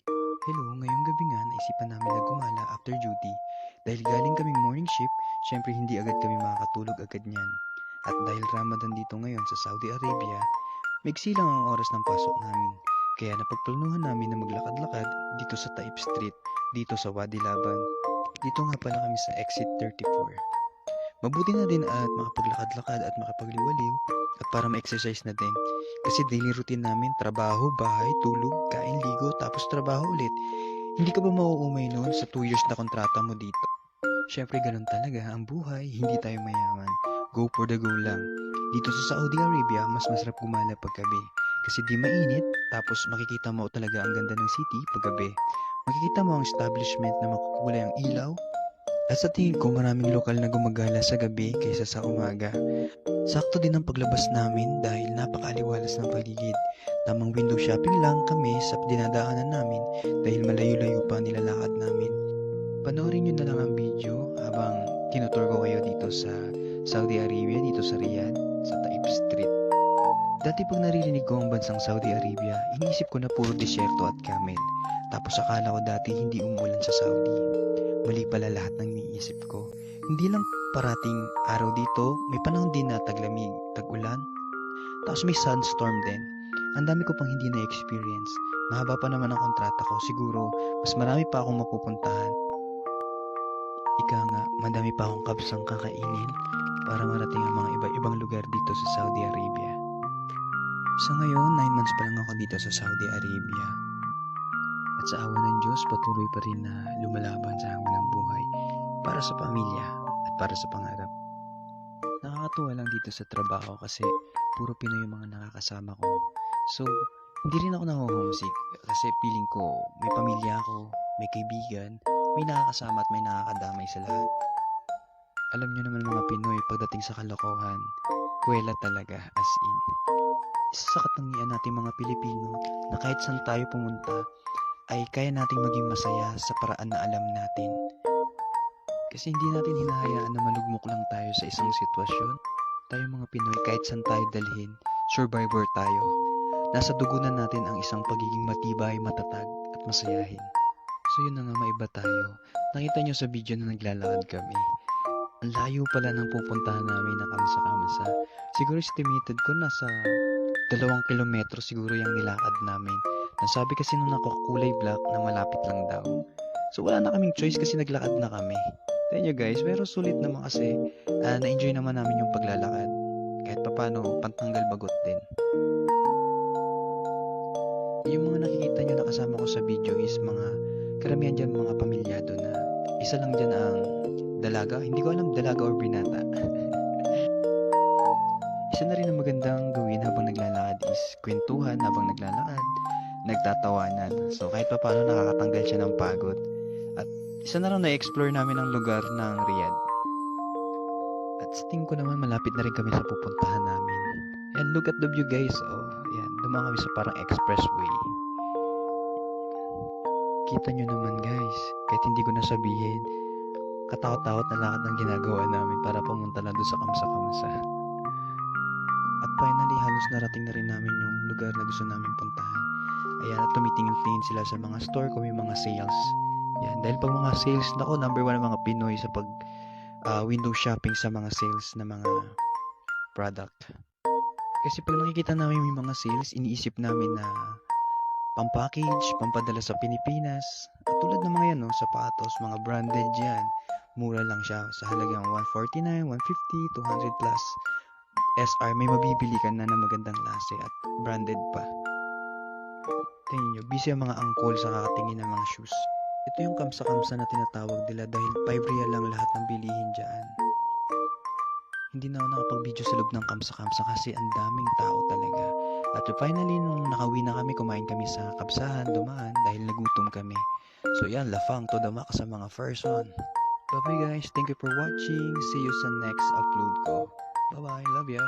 Hello, ngayong gabi nga naisipan namin na gumala after duty. Dahil galing kaming morning shift, syempre hindi agad kami makakatulog agad niyan. At dahil Ramadan dito ngayon sa Saudi Arabia, maigsi lang ang oras ng pasok namin. Kaya napagplanuhan namin na maglakad-lakad dito sa Taib Street, dito sa Wadi Laban. Dito nga pala kami sa exit 34. Mabuti na din at makapaglakad-lakad at makapagliwaliw at para ma-exercise na din. Kasi daily routine namin, trabaho, bahay, tulog, kain, ligo, tapos trabaho ulit. Hindi ka ba mauumay noon sa 2 years na kontrata mo dito? Syempre ganun talaga ang buhay, hindi tayo mayaman. Go for the go lang. Dito sa Saudi Arabia, mas masarap gumala paggabi. Kasi di mainit, tapos makikita mo talaga ang ganda ng city paggabi. Makikita mo ang establishment na makukulay ang ilaw. At sa tingin ko maraming lokal na gumagala sa gabi kaysa sa umaga. Sakto din ang paglabas namin dahil napakaaliwalas ng paligid. Tamang window shopping lang kami sa dinadaanan namin dahil malayo-layo pa ang nilalakad namin. Panoorin nyo na lang ang video habang tinutur ko kayo dito sa Saudi Arabia, dito sa Riyadh, sa Taib Street. Dati pag naririnig ko ang bansang Saudi Arabia, iniisip ko na puro disyerto at camel. Tapos akala ko dati hindi umuulan sa Saudi. Mali pala lahat ng iniisip ko. Hindi lang parating araw dito, may panahon din na taglamig, tag-ulan, tapos may sunstorm din. Ang dami ko pang hindi na-experience. Mahaba pa naman ang kontrata ko, siguro mas marami pa akong mapupuntahan. Ika nga, madami pa akong kapsang kakainin para marating ang mga iba-ibang lugar dito sa Saudi Arabia. Sa ngayon, 9 months pa lang ako dito sa Saudi Arabia. At sa awa ng Diyos, patuloy pa rin na lumalaban sa hamon ng buhay para sa pamilya at para sa pangarap. Nakakatuwa lang dito sa trabaho kasi puro Pinoy yung mga nakakasama ko. So, hindi rin ako nang-homesick kasi feeling ko may pamilya ako, may kaibigan, may nakakasama at may nakakadamay sa lahat. Alam nyo naman mga Pinoy, pagdating sa kalokohan, kwela talaga as in. Isa sa katangian natin mga Pilipino na kahit saan tayo pumunta, ay kaya nating maging masaya sa paraan na alam natin. Kasi hindi natin hinahayaan na malugmok lang tayo sa isang sitwasyon. Tayo mga Pinoy, kahit saan tayo dalhin, survivor tayo. Nasa dugo na natin ang isang pagiging matibay, matatag at masayahin. So yun na nga, maiba tayo. Nakita nyo sa video na naglalakad kami. Ang layo pala ng pupuntahan namin na kamsa-kamsa. Siguro estimated ko nasa 2 kilometro siguro yung nilakad namin. Nasabi kasi nung nakakulay black na malapit lang daw. So wala na kaming choice kasi naglakad na kami. Tignan nyo guys, pero sulit naman kasi na-enjoy naman namin yung paglalakad. Kahit papano, pantanggal bagot din. Yung mga nakikita nyo na kasama ko sa video is mga karamihan dyan mga pamilyado na isa lang dyan ang dalaga. Hindi ko alam dalaga or binata. Isa na rin ang magandang gawin habang naglalakad is kwentuhan habang naglalakad, nagtatawanan. So kahit pa paano nakakatanggal siya ng pagod. At isa na lang na-explore namin ang lugar ng Riyadh. At sa tingin ko naman malapit na rin kami sa pupuntahan namin. And look at the view guys. Oh, yan. Dumaan kami sa parang expressway. Kita nyo naman guys. Kahit hindi ko nasabihin, katakot-takot na lakad ang ginagawa namin para pumunta na doon sa kamsa-kamsa. At finally, halos narating na rin namin yung lugar na gusto namin puntahan. Ayan, at tumitingin-tingin sila sa mga store kung may mga sales. Yan, dahil pag mga sales, nako, number 1 ang mga Pinoy sa pag window shopping sa mga sales na mga product. Kasi pag nakikita namin may mga sales, iniisip namin na pampackage, pampadala sa Pilipinas. At tulad ng mga yan, no, sapatos, mga branded yan. Mura lang siya sa halagang 149, 150, 200 plus. SR, may mabibili ka na ng magandang klase at branded pa. Tingnan nyo, busy ang mga angkol sa kakatingin ng mga shoes. Ito yung kamsa-kamsa na tinatawag nila dahil 5 real lang lahat ng bilihin dyan. Hindi na ako nakapag-video sa loob ng kamsa-kamsa kasi ang daming tao talaga. At finally, nung nakauwi na kami, kumain kami sa kapsahan, dumaan dahil nagutom kami. So yan, lafang to the max sa mga first one. Bye-bye guys, thank you for watching. See you sa next upload ko. Bye-bye, love ya.